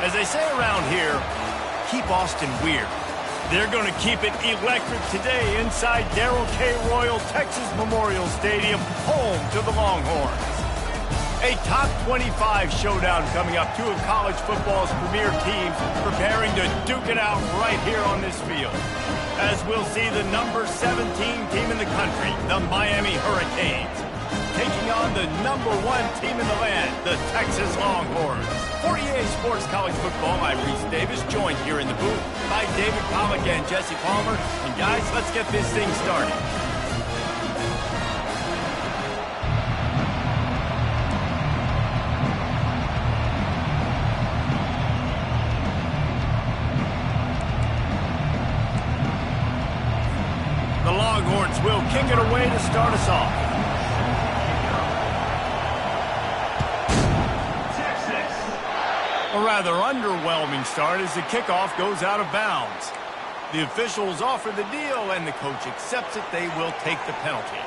As they say around here, keep Austin weird. They're going to keep it electric today inside Darrell K. Royal Texas Memorial Stadium, home to the Longhorns. A top 25 showdown coming up. Two of college football's premier teams preparing to duke it out right here on this field. As we'll see the number 17 team in the country, the Miami Hurricanes, taking on the number 1 team in the land, the Texas Longhorns. For EA Sports College Football, I'm Reese Davis, joined here in the booth by David Pollack and Jesse Palmer. And guys, let's get this thing started. The Longhorns will kick it away to start us off. A rather underwhelming start as the kickoff goes out of bounds. The officials offer the deal and the coach accepts it. They will take the penalty.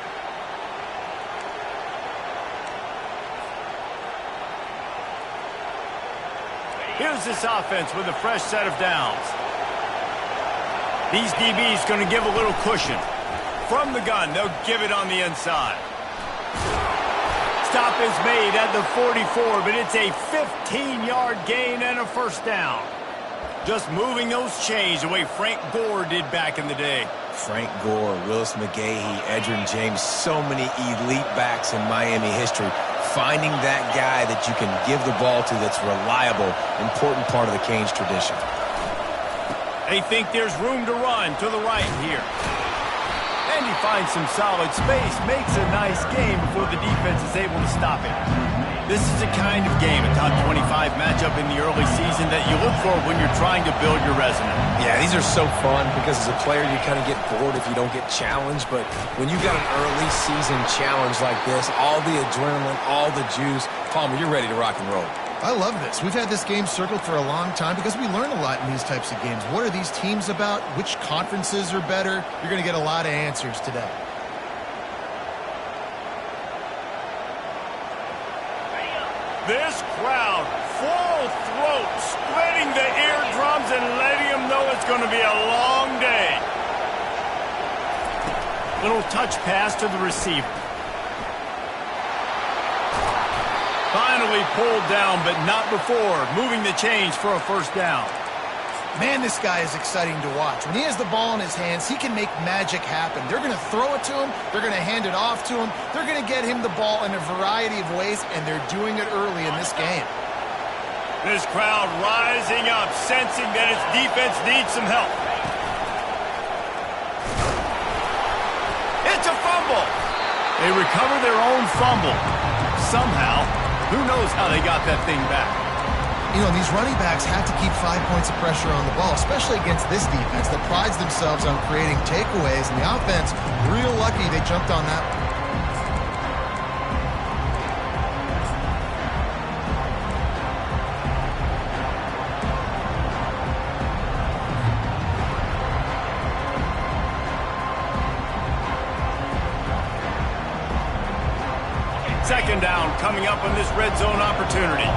Here's this offense with a fresh set of downs. These DBs going to give a little cushion. From the gun, they'll give it on the inside. Stop is made at the 44, but it's a 15-yard gain and a first down. Just moving those chains the way Frank Gore did back in the day. Frank Gore, Willis McGahee, Edgerrin James, so many elite backs in Miami history. Finding that guy that you can give the ball to that's reliable, important part of the Canes tradition. They think there's room to run to the right here. And he finds some solid space, makes a nice game before the defense is able to stop it. This is the kind of game, a top 25 matchup in the early season, that you look for when you're trying to build your resume. Yeah, these are so fun because as a player you kind of get bored if you don't get challenged. But when you got an early season challenge like this, all the adrenaline, all the juice, Palmer, you're ready to rock and roll. I love this. We've had this game circled for a long time because we learn a lot in these types of games. What are these teams about? Which conferences are better? You're going to get a lot of answers today. This crowd, full throat, splitting the eardrums and letting them know it's going to be a long day. Little touch pass to the receiver. Finally pulled down, but not before. Moving the chains for a first down. Man, this guy is exciting to watch. When he has the ball in his hands, he can make magic happen. They're going to throw it to him. They're going to hand it off to him. They're going to get him the ball in a variety of ways, and they're doing it early in this game. This crowd rising up, sensing that its defense needs some help. It's a fumble. They recover their own fumble. Somehow. Who knows how they got that thing back? You know, these running backs have to keep 5 points of pressure on the ball, especially against this defense that prides themselves on creating takeaways. And the offense, real lucky they jumped on that one. Second down coming up on this red zone opportunity.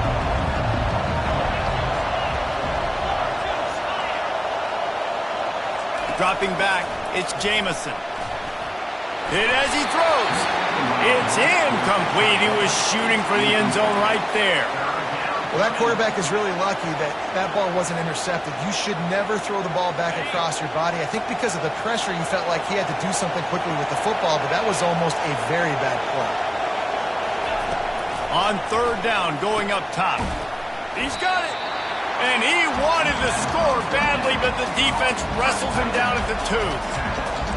Dropping back, it's Jamison. Hit as he throws. It's incomplete. He was shooting for the end zone right there. Well, that quarterback is really lucky that that ball wasn't intercepted. You should never throw the ball back across your body. I think because of the pressure, you felt like he had to do something quickly with the football, but that was almost a very bad play. On third down, going up top. He's got it. And he wanted to score badly, but the defense wrestles him down at the 2.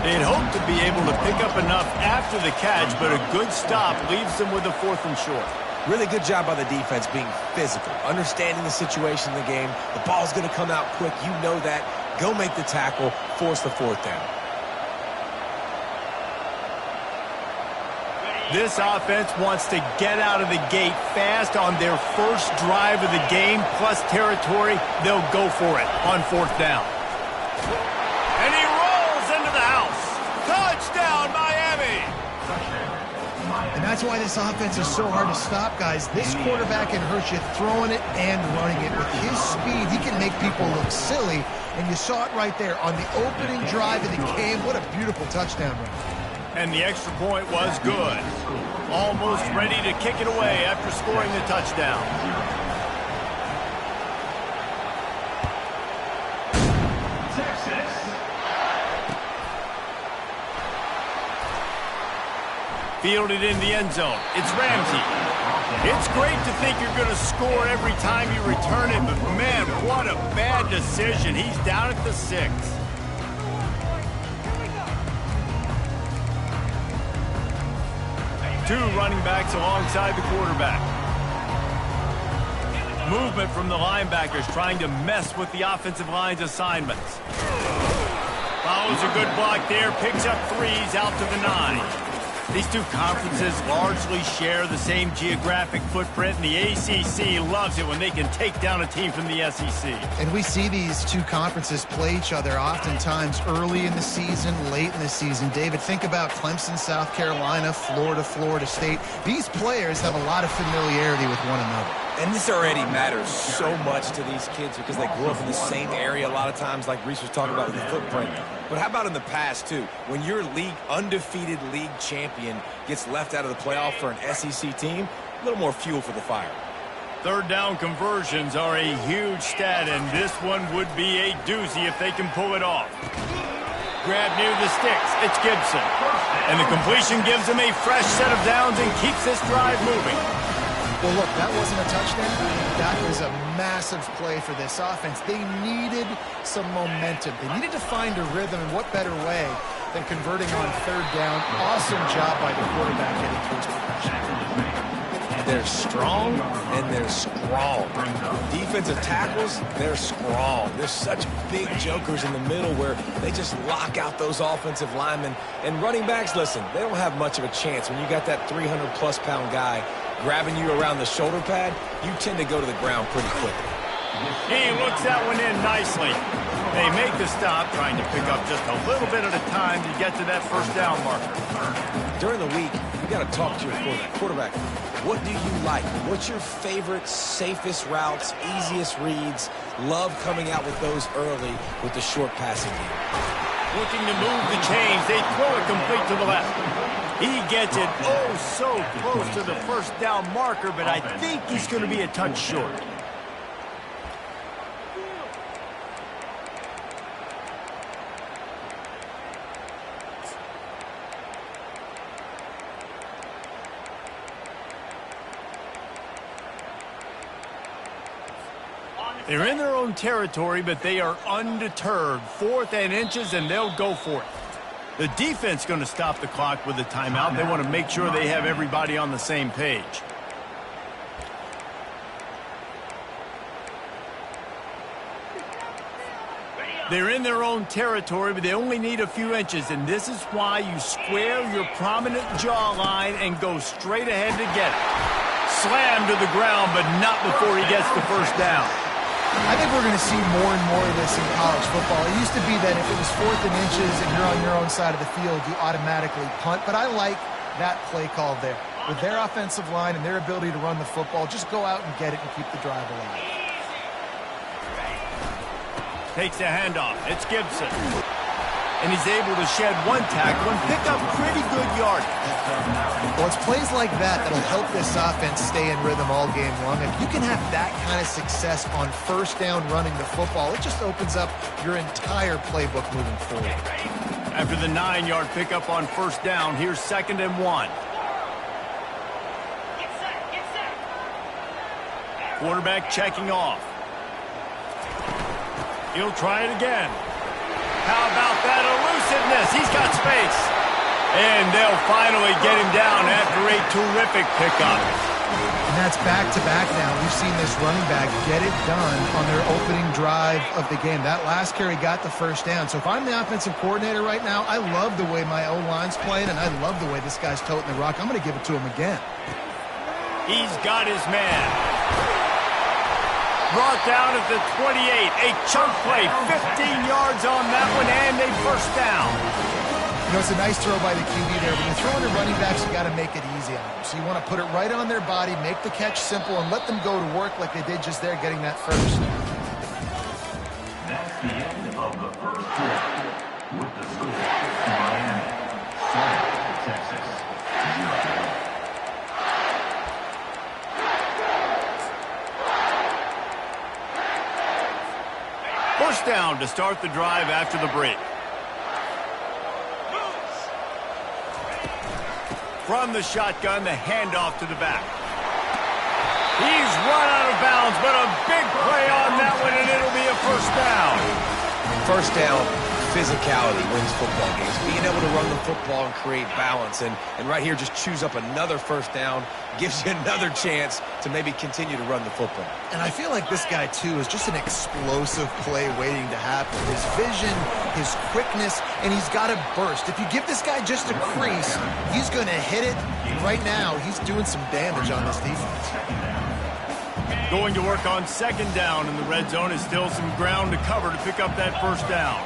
They'd hoped to be able to pick up enough after the catch, but a good stop leaves them with a 4th and short. Really good job by the defense being physical, understanding the situation in the game. The ball's going to come out quick. You know that. Go make the tackle, force the 4th down. This offense wants to get out of the gate fast on their first drive of the game, plus territory. They'll go for it on 4th down. And he rolls into the house. Touchdown, Miami! And that's why this offense is so hard to stop, guys. This quarterback can hurt you throwing it and running it. With his speed, he can make people look silly. And you saw it right there on the opening drive of the game. What a beautiful touchdown run. And the extra point was good. Almost ready to kick it away after scoring the touchdown. Fielded in the end zone. It's Ramsey. It's great to think you're going to score every time you return it, but man, what a bad decision. He's down at the 6. Two running backs alongside the quarterback. Movement from the linebackers trying to mess with the offensive line's assignments. Follows a good block there, picks up 3s out to the 9. These two conferences largely share the same geographic footprint, and the ACC loves it when they can take down a team from the SEC. And we see these two conferences play each other oftentimes early in the season, late in the season. David, think about Clemson, South Carolina, Florida, Florida State. These players have a lot of familiarity with one another. And this already matters so much to these kids because they grew up in the same area a lot of times, like Reese was talking about with the footprint. But how about in the past, too? When your undefeated league champion gets left out of the playoff for an SEC team, a little more fuel for the fire. Third down conversions are a huge stat, and this one would be a doozy if they can pull it off. Grab near the sticks. It's Gibson. And the completion gives them a fresh set of downs and keeps this drive moving. Well, look, that wasn't a touchdown. That was a massive play for this offense. They needed some momentum. They needed to find a rhythm, and what better way than converting on third down. Awesome job by the quarterback getting to his progression. They're strong and they're strong. Defensive tackles, they're strong. There's such big jokers in the middle where they just lock out those offensive linemen. And running backs, listen, they don't have much of a chance. When you got that 300-plus pound guy grabbing you around the shoulder pad, you tend to go to the ground pretty quickly. He looks that one in nicely. They make the stop, trying to pick up just a little bit at a time to get to that first down marker. During the week, you got to talk to your quarterback. What do you like? What's your favorite, safest routes, easiest reads? Love coming out with those early with the short passing game. Looking to move the chains. They throw it complete to the left. He gets it oh so close to the first down marker, but I think he's going to be a touch short. They're in their own territory, but they are undeterred. 4th and inches, and they'll go for it. The defense going to stop the clock with a timeout. They want to make sure they have everybody on the same page. They're in their own territory, but they only need a few inches, and this is why you square your prominent jawline and go straight ahead to get it. Slam to the ground, but not before he gets the first down. I think we're going to see more and more of this in college football. It used to be that if it was 4th and inches and you're on your own side of the field, you automatically punt. But I like that play call there. With their offensive line and their ability to run the football, just go out and get it and keep the drive alive. Takes a handoff. It's Gibson. And he's able to shed one tackle and pick up pretty good yardage. Well, it's plays like that that'll help this offense stay in rhythm all game long. If you can have that kind of success on first down running the football, it just opens up your entire playbook moving forward. After the 9-yard pickup on first down, here's 2nd and 1. Quarterback checking off. He'll try it again. How about that elusiveness? He's got space. And they'll finally get him down after a terrific pickup. And that's back-to-back now. We've seen this running back get it done on their opening drive of the game. That last carry got the first down. So if I'm the offensive coordinator right now, I love the way my O-line's playing, and I love the way this guy's toting the rock. I'm going to give it to him again. He's got his man. Brought down at the 28. A chunk play, 15 yards on that one, and a first down. You know, it's a nice throw by the QB there. When you're throwing to running backs, you got to make it easy on them. So you want to put it right on their body, make the catch simple, and let them go to work like they did just there, getting that first. That's the end of the first quarter. With the score, Miami 7, Texas 0. First down to start the drive after the break. From the shotgun, the handoff to the back. He's run out of bounds, but a big play on that one, and it'll be a first down. First down, physicality wins football games. Being able to run the football and create balance. And right here, just choose up another first down, gives you another chance to maybe continue to run the football. And I feel like this guy, too, is just an explosive play waiting to happen. His vision, his quickness, and he's got to burst. If you give this guy just a crease, he's going to hit it. And right now, he's doing some damage on this defense. Going to work on second down in the red zone is still some ground to cover to pick up that first down.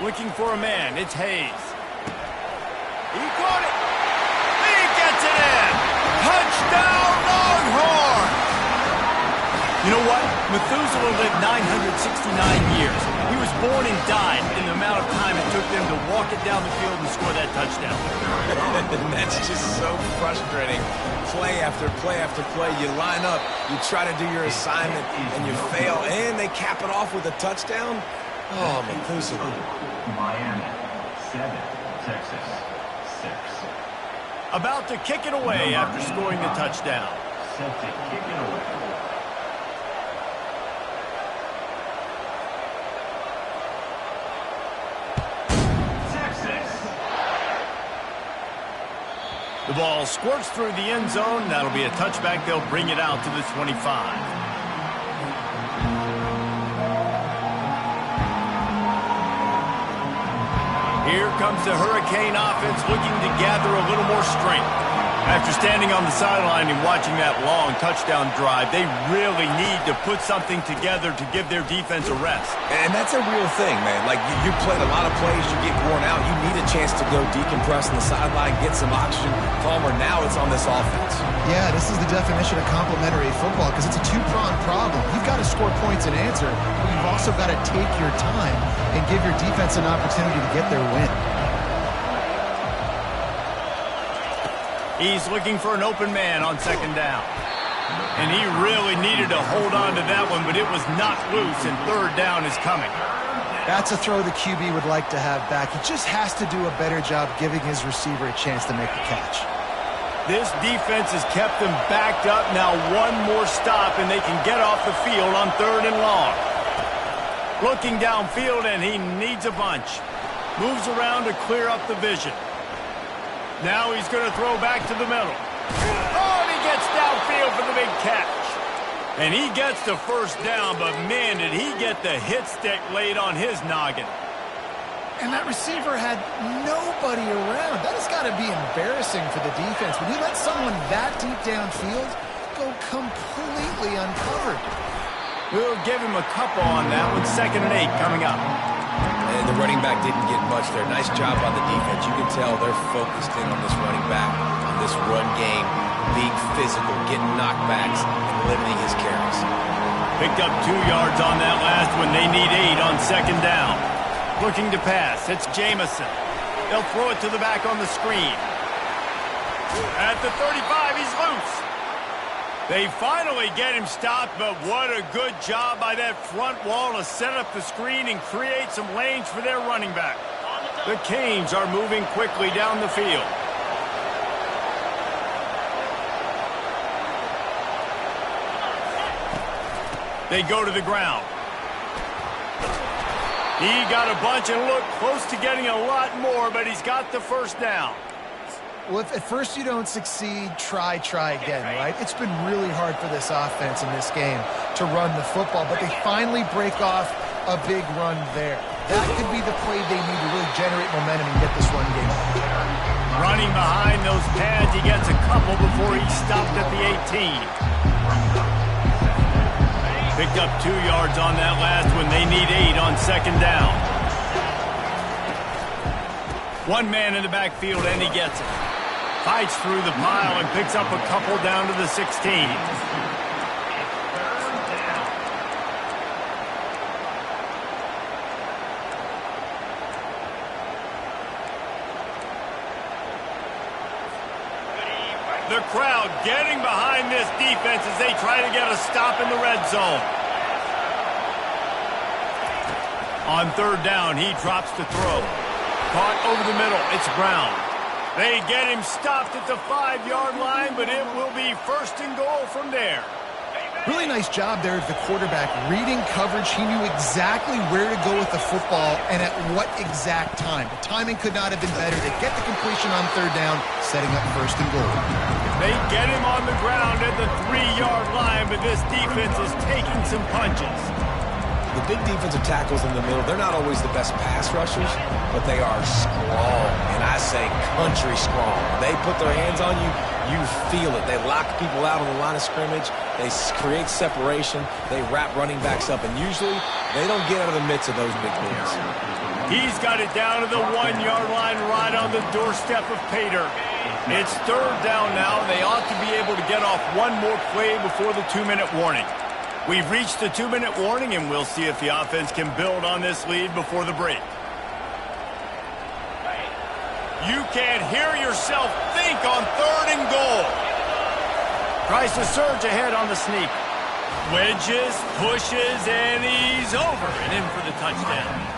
Looking for a man, it's Hayes. He caught it. He gets it in. Touchdown, Longhorn. You know what? Methuselah lived 969 years. He was born and died in the amount of time it took them to walk it down the field and score that touchdown. That's just so frustrating. Play after play after play. You line up, you try to do your assignment, and you fail, and they cap it off with a touchdown. Oh, Methuselah. Miami 7, Texas 6. About to kick it away after scoring the touchdown. Set to kick it away. The ball squirts through the end zone. That'll be a touchback. They'll bring it out to the 25. Here comes the Hurricane offense looking to gather a little more strength. After standing on the sideline and watching that long touchdown drive, they really need to put something together to give their defense a rest. And that's a real thing, man. Like, you played a lot of plays, you get worn out, you need a chance to go decompress on the sideline, get some oxygen. Palmer, now it's on this offense. Yeah, this is the definition of complementary football because it's a two-pronged problem. You've got to score points and answer, but you've also got to take your time and give your defense an opportunity to get their win. He's looking for an open man on second down. And he really needed to hold on to that one, but it was knocked loose, and third down is coming. That's a throw the QB would like to have back. He just has to do a better job giving his receiver a chance to make the catch. This defense has kept them backed up. Now one more stop, and they can get off the field on third and long. Looking downfield, and he needs a bunch. Moves around to clear up the vision. Now he's going to throw back to the middle. Oh, and he gets downfield for the big catch. And he gets the first down, but man, did he get the hit stick laid on his noggin. And that receiver had nobody around. That has got to be embarrassing for the defense. When you let someone that deep downfield go completely uncovered. We'll give him a couple on that one. 2nd and 8 coming up. And the running back didn't get much there. Nice job on the defense. You can tell they're focused in on this running back, on this run game, being physical, getting knockbacks, and limiting his carries. Picked up 2 yards on that last one. They need 8 on second down. Looking to pass. It's Jamison. They'll throw it to the back on the screen. At the 35, he's loose. They finally get him stopped, but what a good job by that front wall to set up the screen and create some lanes for their running back. The Canes are moving quickly down the field. They go to the ground. He got a bunch and looked close to getting a lot more, but he's got the first down. Well, if at first you don't succeed, try again, right? It's been really hard for this offense in this game to run the football, but they finally break off a big run there. That could be the play they need to really generate momentum and get this run game. Running behind those pads, he gets a couple before he's stopped at the 18. Picked up 2 yards on that last one. They need 8 on second down. One man in the backfield, and he gets it. Fights through the pile and picks up a couple down to the 16. The crowd getting behind this defense as they try to get a stop in the red zone. On third down, he drops the throw. Caught over the middle. It's Brown. They get him stopped at the 5-yard line, but it will be first and goal from there. Really nice job there of the quarterback. Reading coverage, he knew exactly where to go with the football and at what exact time. The timing could not have been better to get the completion on third down, setting up first and goal. They get him on the ground at the 3-yard line, but this defense is taking some punches. The big defensive tackles in the middle, they're not always the best pass rushers, but they are strong, and I say country strong. They put their hands on you, you feel it. They lock people out on the line of scrimmage. They create separation. They wrap running backs up, and usually they don't get out of the midst of those big boys. He's got it down to the 1-yard line right on the doorstep of Pater. It's third down now. They ought to be able to get off one more play before the 2-minute warning. We've reached the 2-minute warning, and we'll see if the offense can build on this lead before the break. You can't hear yourself think on third and goal. Tries to surge ahead on the sneak. Wedges, pushes, and he's over and in for the touchdown.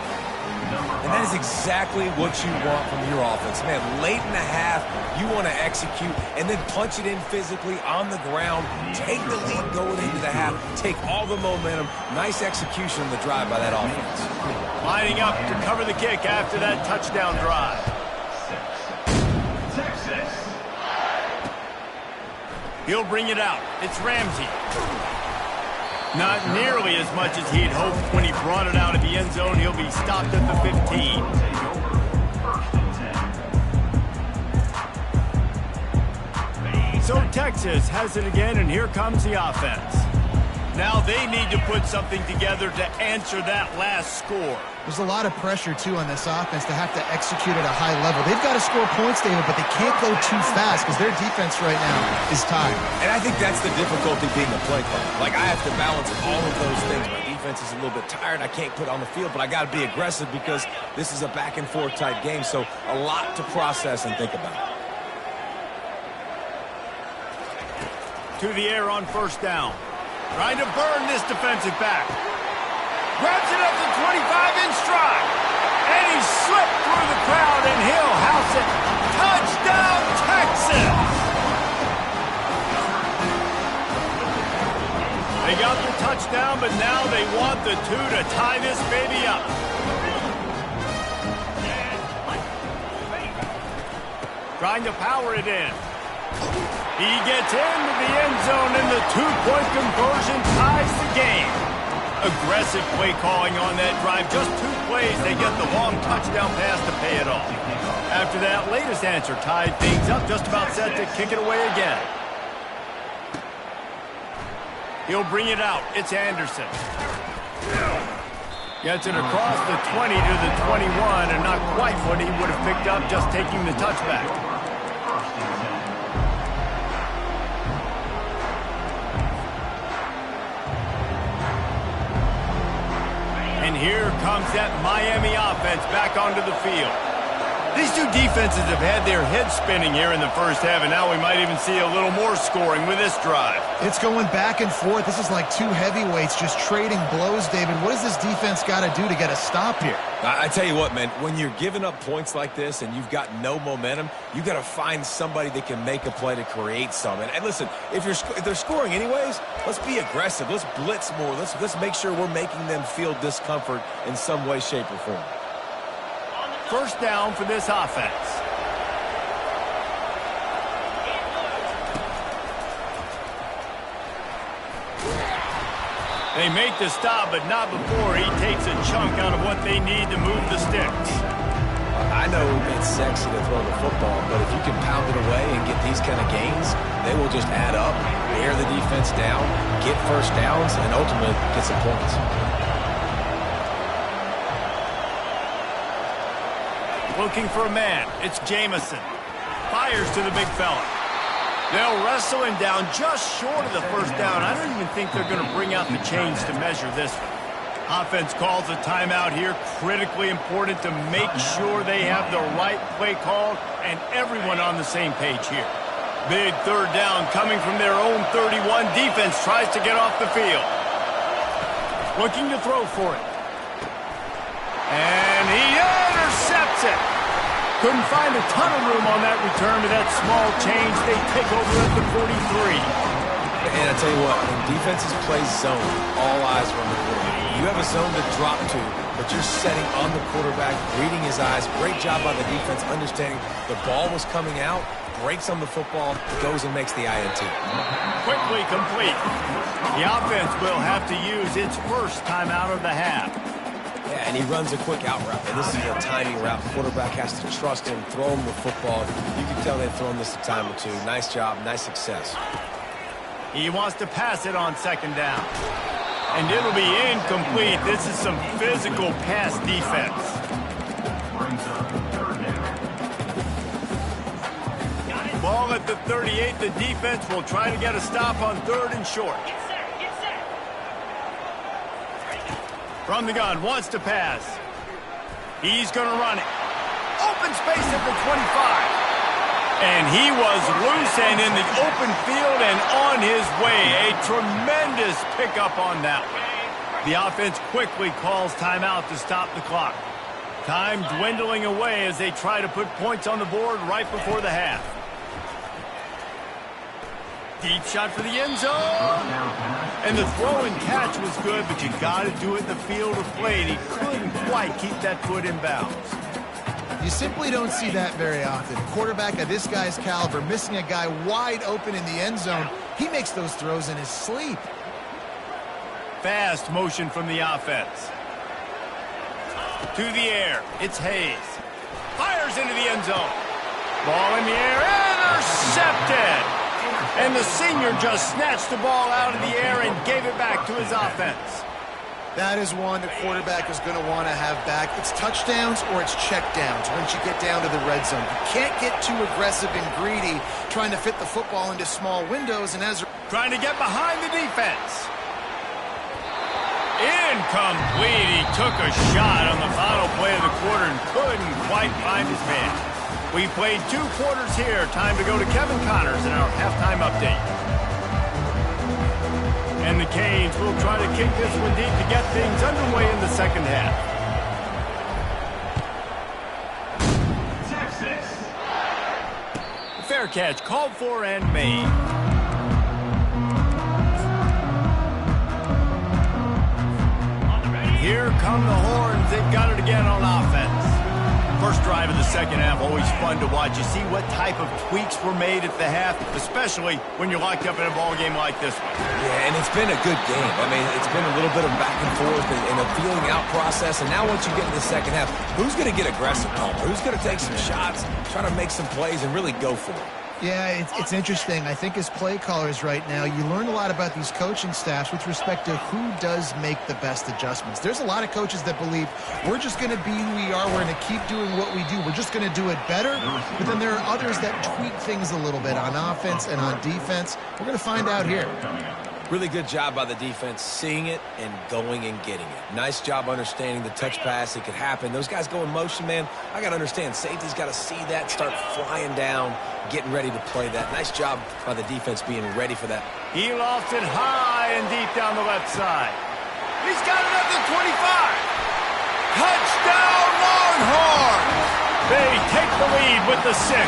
And that is exactly what you want from your offense. Man, late in the half, you want to execute and then punch it in physically on the ground. Take the lead going into the half. Take all the momentum. Nice execution on the drive by that offense. Lining up to cover the kick after that touchdown drive. Texas. He'll bring it out. It's Ramsey. Not nearly as much as he'd hoped when he brought it out of the end zone. He'll be stopped at the 15. So Texas has it again, and here comes the offense. Now they need to put something together to answer that last score. There's a lot of pressure, too, on this offense to have to execute at a high level. They've got to score points, David, but they can't go too fast because their defense right now is tired. And I think that's the difficulty being a play caller. Like, I have to balance all of those things. My defense is a little bit tired. I can't put on the field, but I got to be aggressive because this is a back-and-forth type game, so a lot to process and think about. To the air on first down. Trying to burn this defensive back. Grabs it up to 25 in stride. And he slipped through the crowd, and he'll house it. Touchdown, Texas! They got the touchdown, but now they want the 2 to tie this baby up. Trying to power it in. He gets into the end zone, and the 2-point conversion ties the game. Aggressive play calling on that drive. Just 2 plays, they get the long touchdown pass to pay it off. After that latest answer tied things up, just about set to kick it away again. He'll bring it out. It's Anderson. Gets it across the 20 to the 21, and not quite what he would have picked up just taking the touchback. And here comes that Miami offense back onto the field. These two defenses have had their heads spinning here in the first half, and now we might even see a little more scoring with this drive. It's going back and forth. This is like two heavyweights just trading blows, David. What does this defense got to do to get a stop here? I tell you what, man, when you're giving up points like this and you've got no momentum, you got to find somebody that can make a play to create some. And listen, if they're scoring anyways, let's be aggressive. Let's blitz more. Let's make sure we're making them feel discomfort in some way, shape, or form. First down for this offense. They make the stop, but not before he takes a chunk out of what they need to move the sticks. I know it's sexy to throw the football, but if you can pound it away and get these kind of gains, they will just add up, wear the defense down, get first downs, and ultimately get some points. Looking for a man. It's Jamison. Fires to the big fella. They'll wrestle him down just short of the first down. I don't even think they're going to bring out the chains to measure this one. Offense calls a timeout here. Critically important to make sure they have the right play called and everyone on the same page here. Big third down coming from their own 31. Defense tries to get off the field. Looking to throw for it. And he intercepts it. Couldn't find a ton of room on that return to that small change. They take over at the 43. And I tell you what, when defenses play zone, all eyes are on the quarterback. You have a zone to drop to, but you're setting on the quarterback, reading his eyes. Great job by the defense, understanding the ball was coming out, breaks on the football, goes and makes the INT. Quickly complete. The offense will have to use its first timeout of the half. Yeah, and he runs a quick out route, and this is a timing route. Quarterback has to trust him, throw him the football. You can tell they've thrown this a time or two. Nice job, nice success. He wants to pass it on second down. And it'll be incomplete. This is some physical pass defense. Brings up third down. Ball at the 38. The defense will try to get a stop on third and short. From the gun, wants to pass. He's going to run it. Open space at the 25. And he was loose and in the open field and on his way. A tremendous pickup on that one. The offense quickly calls timeout to stop the clock. Time dwindling away as they try to put points on the board right before the half. Deep shot for the end zone. And the throw and catch was good, but you got to do it in the field of play. And he couldn't quite keep that foot in bounds. You simply don't see that very often. A quarterback of this guy's caliber missing a guy wide open in the end zone. He makes those throws in his sleep. Fast motion from the offense. To the air. It's Hayes. Fires into the end zone. Ball in the air. Intercepted. And the senior just snatched the ball out of the air and gave it back to his offense. That is one the quarterback is going to want to have back. It's touchdowns or it's checkdowns once you get down to the red zone. You can't get too aggressive and greedy trying to fit the football into small windows. And as trying to get behind the defense. Incomplete. He took a shot on the final play of the quarter and couldn't quite find his man. We played 2 quarters here. Time to go to Kevin Connors in our halftime update. And the Canes will try to kick this one deep to get things underway in the second half. Texas. Fair catch called for and made. Here come the horns. They've got it again on offense. First drive of the second half, always fun to watch. You see what type of tweaks were made at the half, especially when you're locked up in a ball game like this one. Yeah, and it's been a good game. I mean, it's been a little bit of back and forth and a feeling out process. And now once you get to the second half, who's going to get aggressive, Palmer? Who's going to take some shots, try to make some plays, and really go for it? Yeah, it's interesting. I think as play callers right now, you learn a lot about these coaching staffs with respect to who does make the best adjustments. There's a lot of coaches that believe we're just going to be who we are. We're going to keep doing what we do. We're just going to do it better. But then there are others that tweak things a little bit on offense and on defense. We're going to find out here. Really good job by the defense, seeing it and going and getting it. Nice job understanding the touch pass. It could happen. Those guys go in motion, man. I got to understand. Safety's got to see that, start flying down, getting ready to play that. Nice job by the defense being ready for that. He lofted high and deep down the left side. He's got it up to 25. Touchdown, Longhorns! They take the lead with the 6.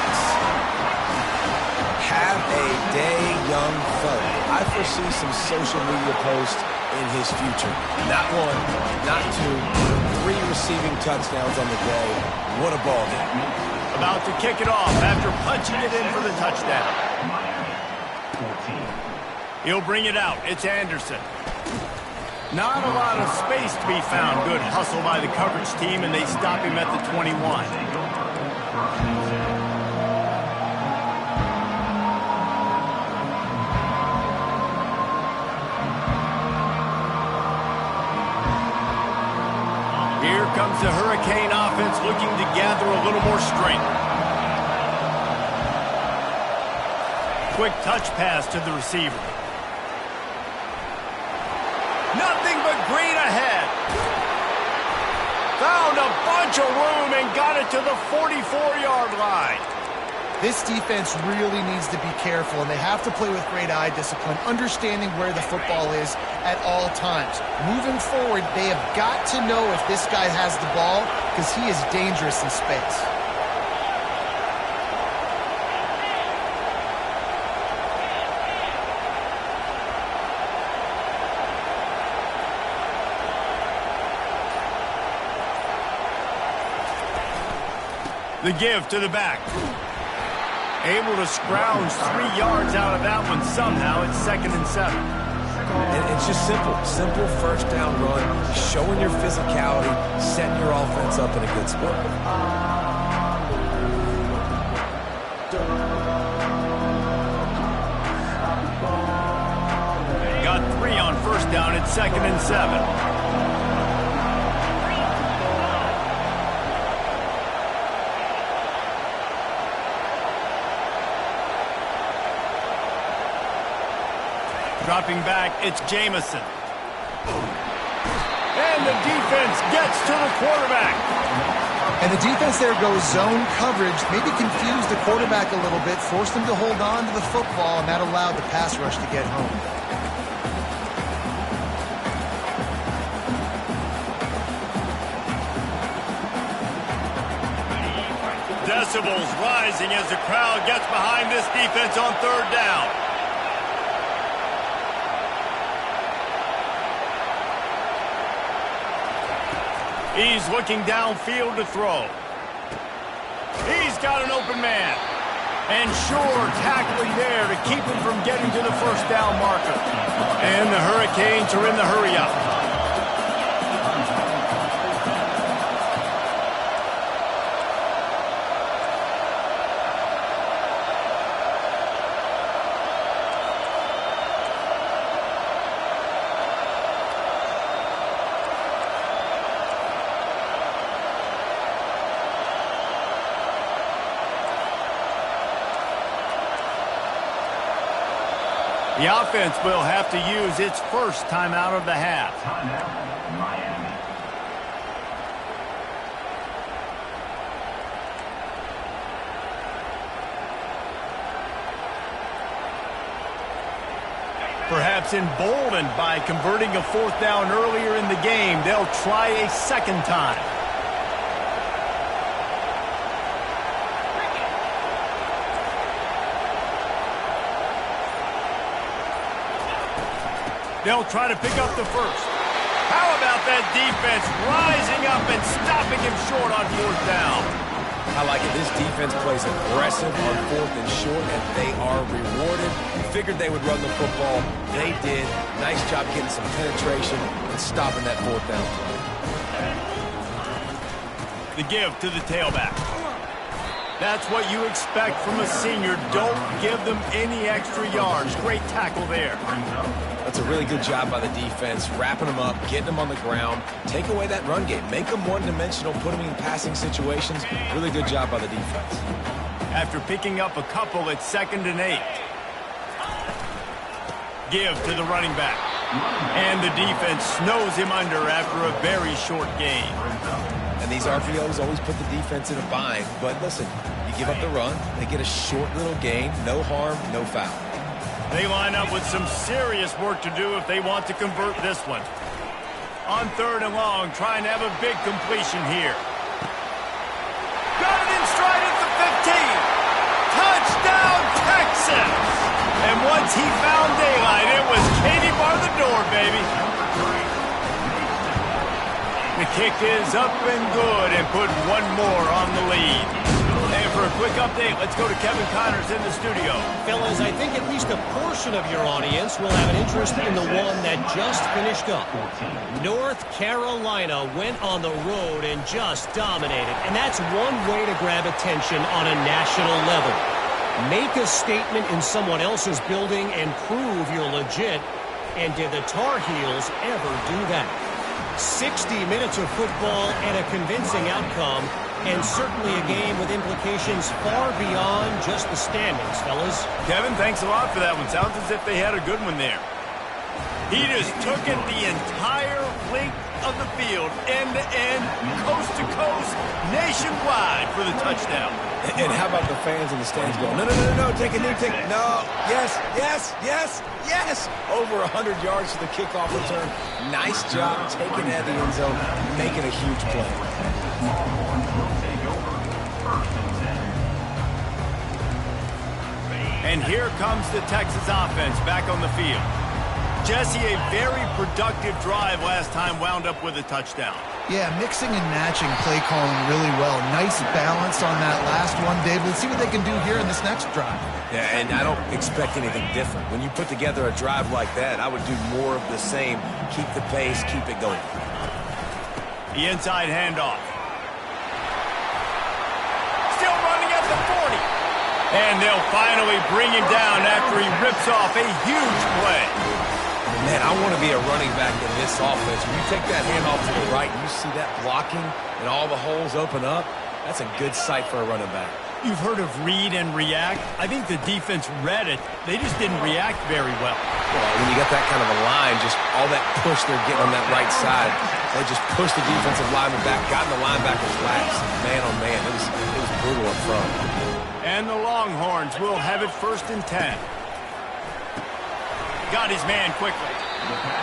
Have a day, young fella. I foresee some social media posts in his future. Not 1, not 2, 3 receiving touchdowns on the day. What a ball game. About to kick it off after punching it in for the touchdown. He'll bring it out. It's Anderson. Not a lot of space to be found. Good hustle by the coverage team, and they stop him at the 21. the Hurricane offense looking to gather a little more strength. Quick touch pass to the receiver. Nothing but green ahead. Found a bunch of room and got it to the 44-yard line. This defense really needs to be careful, and they have to play with great eye discipline, understanding where the football is at all times. Moving forward, they have got to know if this guy has the ball, because he is dangerous in space. The give to the back. Able to scrounge 3 yards out of that one somehow. It's 2nd and 7. And it's just simple. Simple first down run, showing your physicality, setting your offense up in a good spot. Got 3 on first down. It's 2nd and 7. Dropping back, it's Jamison. And the defense gets to the quarterback. And the defense there goes zone coverage, maybe confused the quarterback a little bit, forced him to hold on to the football, and that allowed the pass rush to get home. Decibels rising as the crowd gets behind this defense on 3rd down. He's looking downfield to throw. He's got an open man. And sure, tackling there to keep him from getting to the first down marker. And the Hurricanes are in the hurry-up. The offense will have to use its first timeout of the half. Timeout, Miami. Perhaps emboldened by converting a 4th down earlier in the game, they'll try a second time. They'll try to pick up the first. How about that defense rising up and stopping him short on 4th down? I like it. This defense plays aggressive on 4th and short, and they are rewarded. You figured they would run the football. They did. Nice job getting some penetration and stopping that 4th down play. The give to the tailback. That's what you expect from a senior. Don't give them any extra yards. Great tackle there. That's a really good job by the defense, wrapping them up, getting them on the ground, take away that run game, make them one-dimensional, put them in passing situations. Really good job by the defense. After picking up a couple, it's 2nd and 8. Give to the running back. And the defense snows him under after a very short game. And these RPOs always put the defense in a bind. But listen, you give up the run, they get a short little gain, no harm, no foul. They line up with some serious work to do if they want to convert this one. On 3rd and long, trying to have a big completion here. Got it in stride at the 15. Touchdown, Texas! And once he found daylight, it was Katie bar the door, baby. The kick is up and good and put one more on the lead. And for a quick update, let's go to Kevin Connors in the studio. Fellas, I think at least a portion of your audience will have an interest in the one that just finished up. North Carolina went on the road and just dominated. And that's one way to grab attention on a national level. Make a statement in someone else's building and prove you're legit. And did the Tar Heels ever do that? 60 minutes of football and a convincing outcome, and certainly a game with implications far beyond just the standings, fellas. Kevin, thanks a lot for that one. Sounds as if they had a good one there. He just took it the entire length of the field, end to end, coast to coast, nationwide for the touchdown. And how about the fans in the stands going, no, no, no, no, take a knee, no, yes, yes, yes, yes. Over 100 yards to the kickoff return. Nice job taking it out of the end zone, making a huge play. And here comes the Texas offense back on the field. Jesse, a very productive drive last time wound up with a touchdown. Yeah, mixing and matching play calling really well. Nice balance on that last one, Dave. Let's see what they can do here in this next drive. Yeah, and I don't expect anything different. When you put together a drive like that, I would do more of the same. Keep the pace, keep it going. The inside handoff. Still running at the 40. And they'll finally bring him down after he rips off a huge play. Man, I want to be a running back in this offense. When you take that handoff to the right, you see that blocking and all the holes open up, that's a good sight for a running back. You've heard of read and react. I think the defense read it. They just didn't react very well. Well, when you got that kind of a line, just all that push they're getting on that right side, they just pushed the defensive lineman back, got in the linebacker's laps. Man, oh man, it was brutal up front. And the Longhorns will have it 1st and 10. Got his man quickly.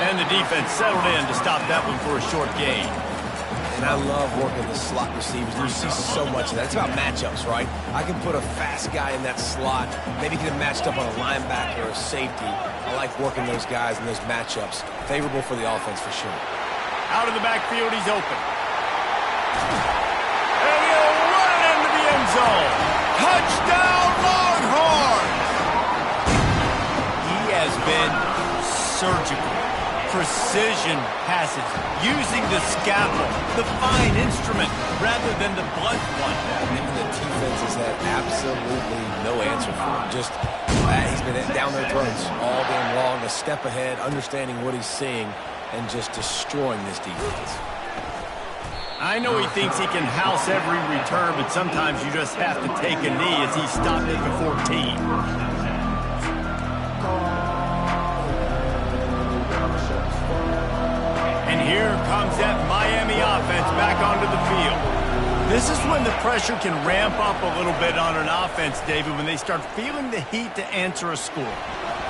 And the defense settled in to stop that one for a short gain. And I love working the slot receivers. You see so much of that. It's about matchups, right? I can put a fast guy in that slot, maybe get him matched up on a linebacker or a safety. I like working those guys in those matchups. Favorable for the offense for sure. Out of the backfield, he's open. And he'll run it into the end zone. Touchdown, Longhorns! He has been surgical. Precision passes, using the scalpel, the fine instrument, rather than the blunt one. And the defense has had absolutely no answer for him. Just, he's been down their throats all game long, a step ahead, understanding what he's seeing, and just destroying this defense. I know he thinks he can house every return, but sometimes you just have to take a knee as he stopped at the 14. And here comes that Miami offense back onto the field. This is when the pressure can ramp up a little bit on an offense, David, when they start feeling the heat to answer a score.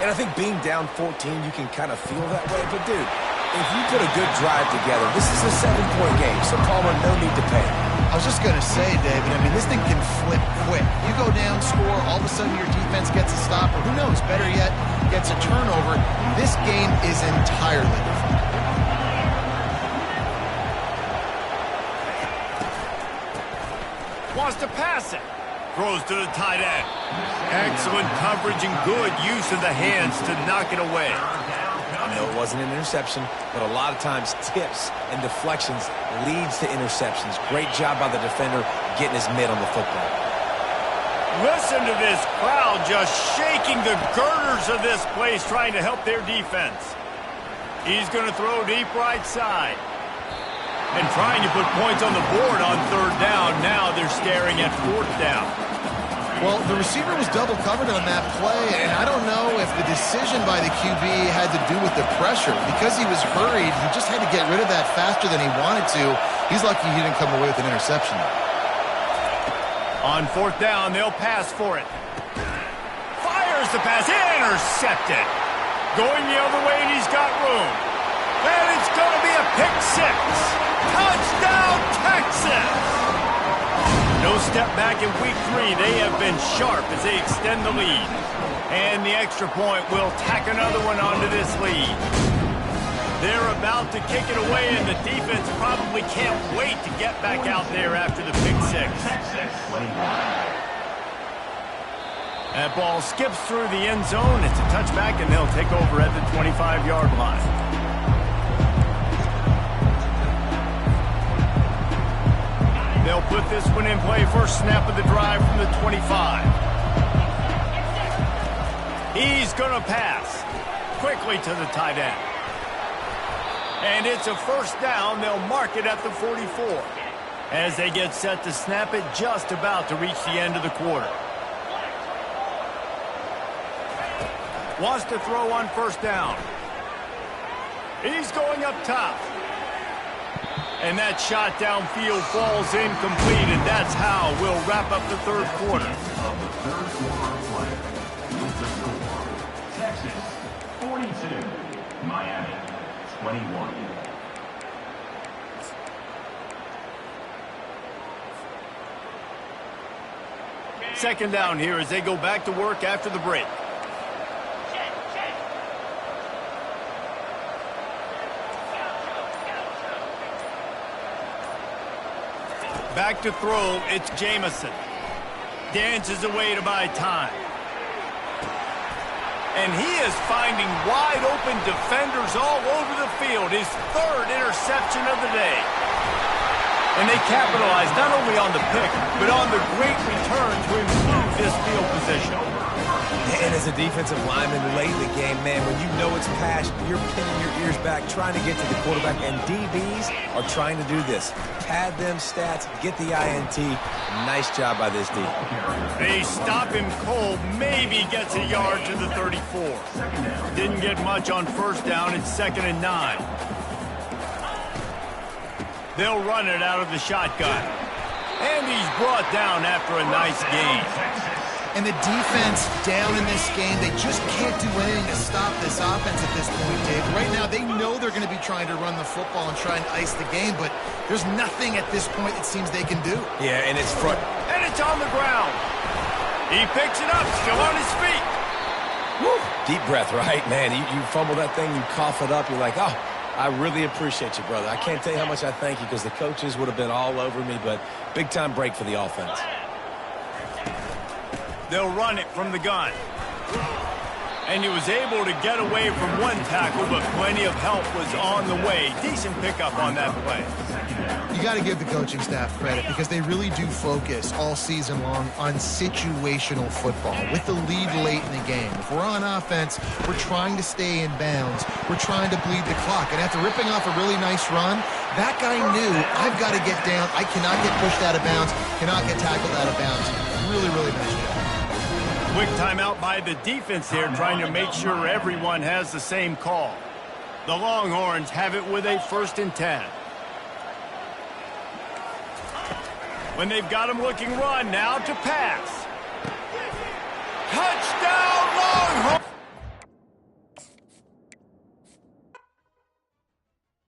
And I think being down 14, you can kind of feel that way. But, dude, if you put a good drive together, this is a 7-point game, so Palmer, no need to panic. I was just going to say, David, I mean, this thing can flip quick. You go down, score, all of a sudden your defense gets a stop, or who knows, better yet, gets a turnover. This game is entirely different. Wants to pass it. Throws to the tight end. Excellent coverage and good use of the hands to knock it away. I know it wasn't an interception, but a lot of times tips and deflections leads to interceptions. Great job by the defender getting his mitt on the football. Listen to this crowd just shaking the girders of this place trying to help their defense. He's going to throw deep right side. And trying to put points on the board on 3rd down. Now they're staring at 4th down. Well, the receiver was double covered on that play, and I don't know if the decision by the QB had to do with the pressure. Because he was hurried, he just had to get rid of that faster than he wanted to. He's lucky he didn't come away with an interception. On 4th down, they'll pass for it. Fires the pass, intercepted. Going the other way, and he's got room. And it's going to be a pick 6. Touchdown, Texas! No step back in week 3. They have been sharp as they extend the lead. And the extra point will tack another one onto this lead. They're about to kick it away, and the defense probably can't wait to get back out there after the pick 6. That ball skips through the end zone. It's a touchback, and they'll take over at the 25-yard line. They'll put this one in play. First snap of the drive from the 25. He's going to pass quickly to the tight end. And it's a first down. They'll mark it at the 44. As they get set to snap it, just about to reach the end of the quarter. Wants to throw on first down. He's going up top. And that shot downfield falls incomplete, and that's how we'll wrap up the third quarter. Of the third quarter of play, with the score, Texas 42, Miami 21. Second down here as they go back to work after the break. Back to throw, it's Jamison. Dances away to buy time. And he is finding wide open defenders all over the field. His third interception of the day. And they capitalize not only on the pick, but on the great return to improve this field position. And as a defensive lineman late in the game, man, when you know it's passion, you're pinning your ears back, trying to get to the quarterback, and DBs are trying to do this. Pad them stats, get the INT. Nice job by this D. They stop him cold, maybe gets a yard to the 34. Didn't get much on first down, it's 2nd and 9. They'll run it out of the shotgun. And he's brought down after a nice gain. And the defense down in this game, they just can't do anything to stop this offense at this point, Dave. Right now, they know they're going to be trying to run the football and trying to ice the game, but there's nothing at this point it seems they can do. Yeah, and it's front. And it's on the ground. He picks it up, still on his feet. Woo. Deep breath, right, man? You fumble that thing, you cough it up, you're like, oh, I really appreciate you, brother. I can't tell you how much I thank you because the coaches would have been all over me, but big-time break for the offense. They'll run it from the gun. And he was able to get away from one tackle, but plenty of help was on the way. Decent pickup on that play. You got to give the coaching staff credit because they really do focus all season long on situational football. With the lead late in the game, if we're on offense, we're trying to stay in bounds. We're trying to bleed the clock. And after ripping off a really nice run, that guy knew, I've got to get down. I cannot get pushed out of bounds, cannot get tackled out of bounds. Really, really nice job. Quick timeout by the defense here, trying to make sure everyone has the same call. The Longhorns have it with a 1st and 10. When they've got him looking run, now to pass. Touchdown Longhorns!